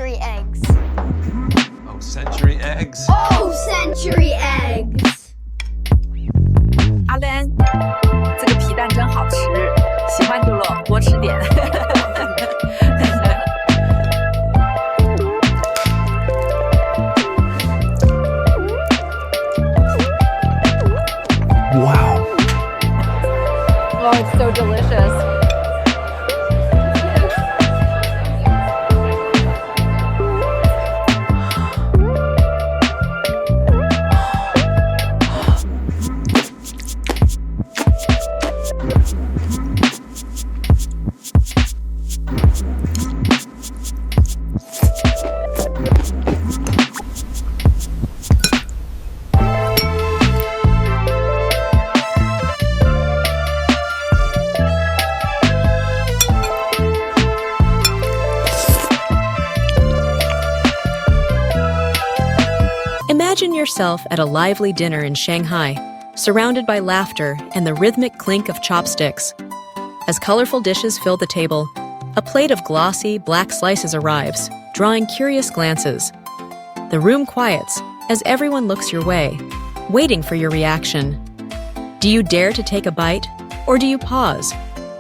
century eggs. Oh, century eggs? Oh, century eggs! 阿莲，这个皮蛋真好吃，喜欢就多吃点。Wow. Oh, it's so delicious. Imagine yourself at a lively dinner in Shanghai, surrounded by laughter and the rhythmic clink of chopsticks. As colorful dishes fill the table, a plate of glossy, black slices arrives, drawing curious glances. The room quiets as everyone looks your way, waiting for your reaction. Do you dare to take a bite, or do you pause,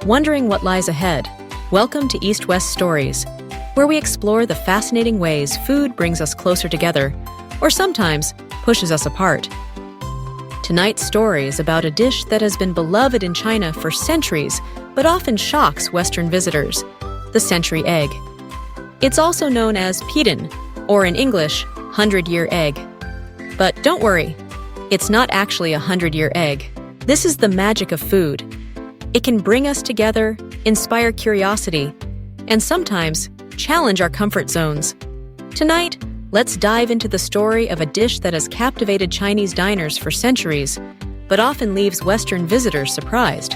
wondering what lies ahead? Welcome to East-West Stories, where we explore the fascinating ways food brings us closer together, or sometimes pushes us apart. Tonight's story is about a dish that has been beloved in China for centuries, but often shocks Western visitors: the century egg. It's also known as pidin, or in English, 100-year egg. But don't worry, it's not actually a 100-year egg. This is the magic of food. It can bring us together, inspire curiosity, and sometimes challenge our comfort zones. Tonight, let's dive into the story of a dish that has captivated Chinese diners for centuries, but often leaves Western visitors surprised: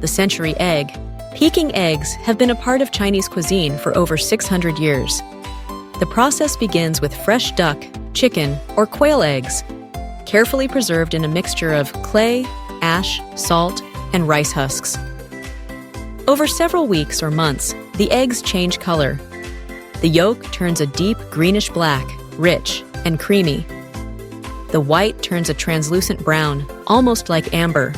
the century egg. Peking eggs have been a part of Chinese cuisine for over 600 years. The process begins with fresh duck, chicken, or quail eggs, carefully preserved in a mixture of clay, ash, salt, and rice husks. Over several weeks or months, the eggs change color. The yolk turns a deep greenish-black, rich and creamy. The white turns a translucent brown, almost like amber.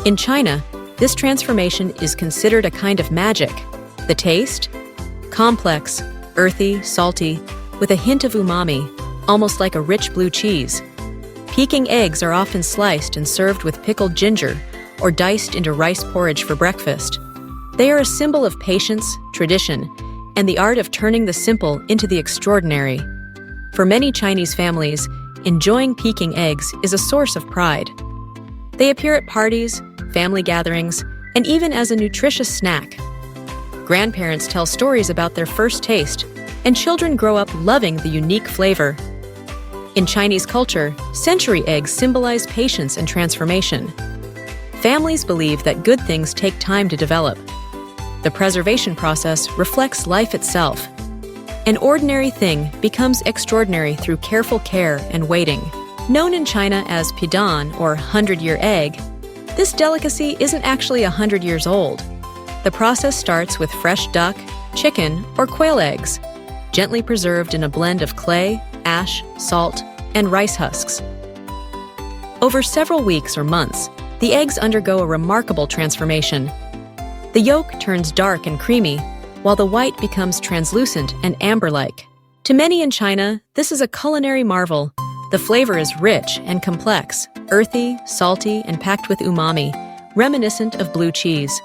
In China, this transformation is considered a kind of magic. The taste? Complex, earthy, salty, with a hint of umami, almost like a rich blue cheese. Peking eggs are often sliced and served with pickled ginger or diced into rice porridge for breakfast. They are a symbol of patience, tradition, and the art of turning the simple into the extraordinary. For many Chinese families, enjoying Peking eggs is a source of pride. They appear at parties, family gatherings, and even as a nutritious snack. Grandparents tell stories about their first taste, and children grow up loving the unique flavor. In Chinese culture, century eggs symbolize patience and transformation. Families believe that good things take time to develop. The preservation process reflects life itself. An ordinary thing becomes extraordinary through careful care and waiting. Known in China as pidan, or 100-year egg, this delicacy isn't actually 100 years old. The process starts with fresh duck, chicken, or quail eggs, gently preserved in a blend of clay, ash, salt, and rice husks. Over several weeks or months, the eggs undergo a remarkable transformation. The yolk turns dark and creamy, while the white becomes translucent and amber-like. To many in China, this is a culinary marvel. The flavor is rich and complex, earthy, salty, and packed with umami, reminiscent of blue cheese.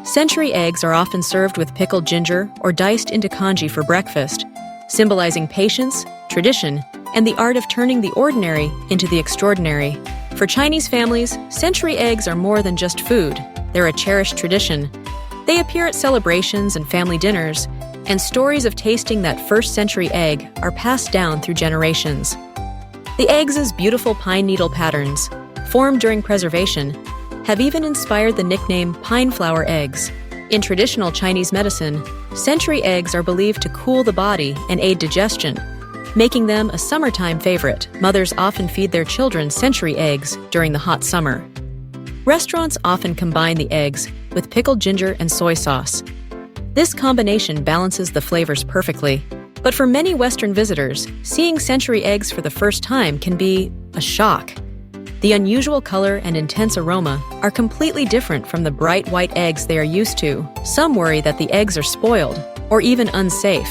Century eggs are often served with pickled ginger or diced into congee for breakfast, symbolizing patience, tradition, and the art of turning the ordinary into the extraordinary. For Chinese families, century eggs are more than just food. They're a cherished tradition. They appear at celebrations and family dinners, and stories of tasting that first century egg are passed down through generations. The eggs' beautiful pine needle patterns, formed during preservation, have even inspired the nickname pine flower eggs. In traditional Chinese medicine, century eggs are believed to cool the body and aid digestion, making them a summertime favorite. Mothers often feed their children century eggs during the hot summer. Restaurants often combine the eggs with pickled ginger and soy sauce. This combination balances the flavors perfectly. But for many Western visitors, seeing century eggs for the first time can be a shock. The unusual color and intense aroma are completely different from the bright white eggs they are used to. Some worry that the eggs are spoiled or even unsafe.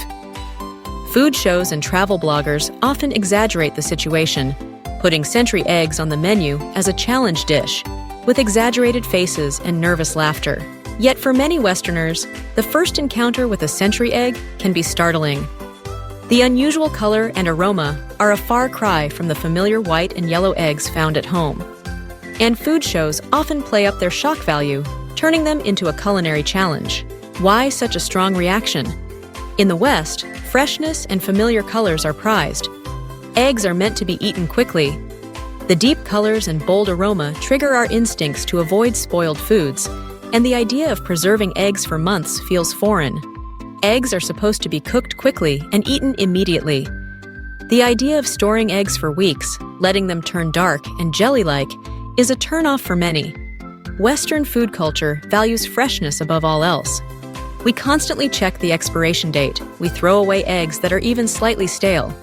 Food shows and travel bloggers often exaggerate the situation, putting century eggs on the menu as a challenge dish, with exaggerated faces and nervous laughter. Yet for many Westerners, the first encounter with a century egg can be startling. The unusual color and aroma are a far cry from the familiar white and yellow eggs found at home. And food shows often play up their shock value, turning them into a culinary challenge. Why such a strong reaction? In the West, freshness and familiar colors are prized. Eggs are meant to be eaten quickly. The deep colors and bold aroma trigger our instincts to avoid spoiled foods, and the idea of preserving eggs for months feels foreign. Eggs are supposed to be cooked quickly and eaten immediately. The idea of storing eggs for weeks, letting them turn dark and jelly-like, is a turn-off for many. Western food culture values freshness above all else. We constantly check the expiration date. We throw away eggs that are even slightly stale.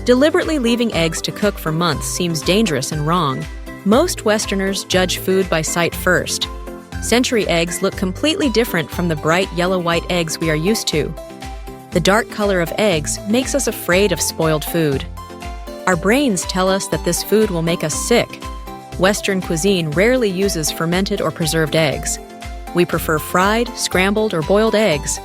Deliberately leaving eggs to cook for months seems dangerous and wrong. Most Westerners judge food by sight first. Century eggs look completely different from the bright yellow-white eggs we are used to. The dark color of eggs makes us afraid of spoiled food. Our brains tell us that this food will make us sick. Western cuisine rarely uses fermented or preserved eggs. We prefer fried, scrambled, or boiled eggs.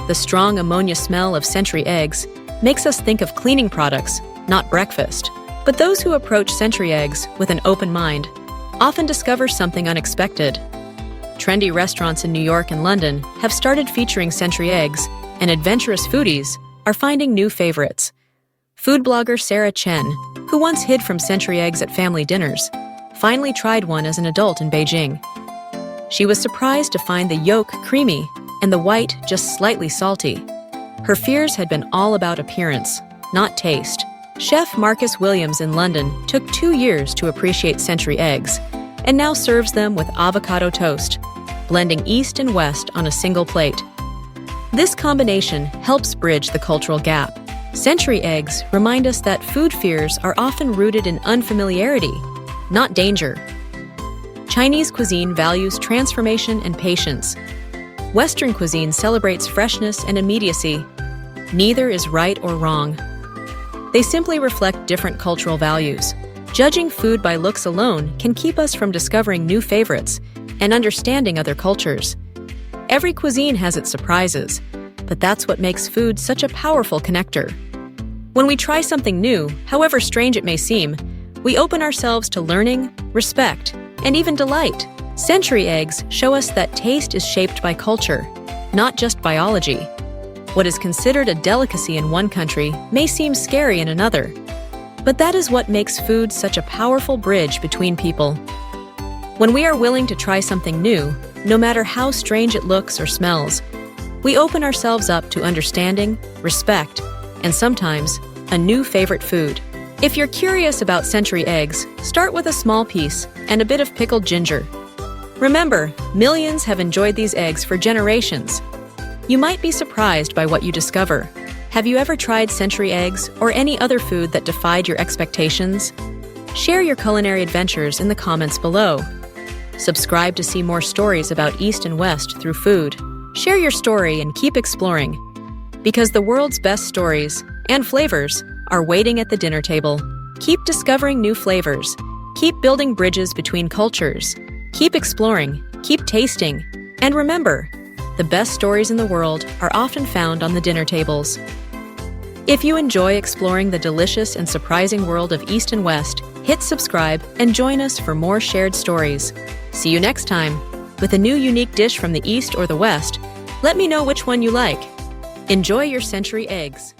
The strong ammonia smell of century eggs makes us think of cleaning products, not breakfast. But those who approach century eggs with an open mind often discover something unexpected. Trendy restaurants in New York and London have started featuring century eggs, and adventurous foodies are finding new favorites. Food blogger Sarah Chen, who once hid from century eggs at family dinners, finally tried one as an adult in Beijing. She was surprised to find the yolk creamy and the white just slightly salty. Her fears had been all about appearance, not taste. Chef Marcus Williams in London took 2 years to appreciate century eggs, and now serves them with avocado toast, blending East and West on a single plate. This combination helps bridge the cultural gap. Century eggs remind us that food fears are often rooted in unfamiliarity, not danger. Chinese cuisine values transformation and patience. Western cuisine celebrates freshness and immediacy. Neither is right or wrong. They simply reflect different cultural values. Judging food by looks alone can keep us from discovering new favorites and understanding other cultures. Every cuisine has its surprises, but that's what makes food such a powerful connector. When we try something new, however strange it may seem, we open ourselves to learning, respect, and even delight. Century eggs show us that taste is shaped by culture, not just biology. What is considered a delicacy in one country may seem scary in another. But that is what makes food such a powerful bridge between people. When we are willing to try something new, no matter how strange it looks or smells, we open ourselves up to understanding, respect, and sometimes a new favorite food. If you're curious about century eggs, start with a small piece and a bit of pickled ginger. Remember, millions have enjoyed these eggs for generations. You might be surprised by what you discover. Have you ever tried century eggs or any other food that defied your expectations? Share your culinary adventures in the comments below. Subscribe to see more stories about East and West through food. Share your story and keep exploring. Because the world's best stories and flavors are waiting at the dinner table. Keep discovering new flavors. Keep building bridges between cultures. Keep exploring. Keep tasting. And remember, the best stories in the world are often found on the dinner tables. If you enjoy exploring the delicious and surprising world of East and West, hit subscribe and join us for more shared stories. See you next time. With a new unique dish from the East or the West, let me know which one you like. Enjoy your century eggs.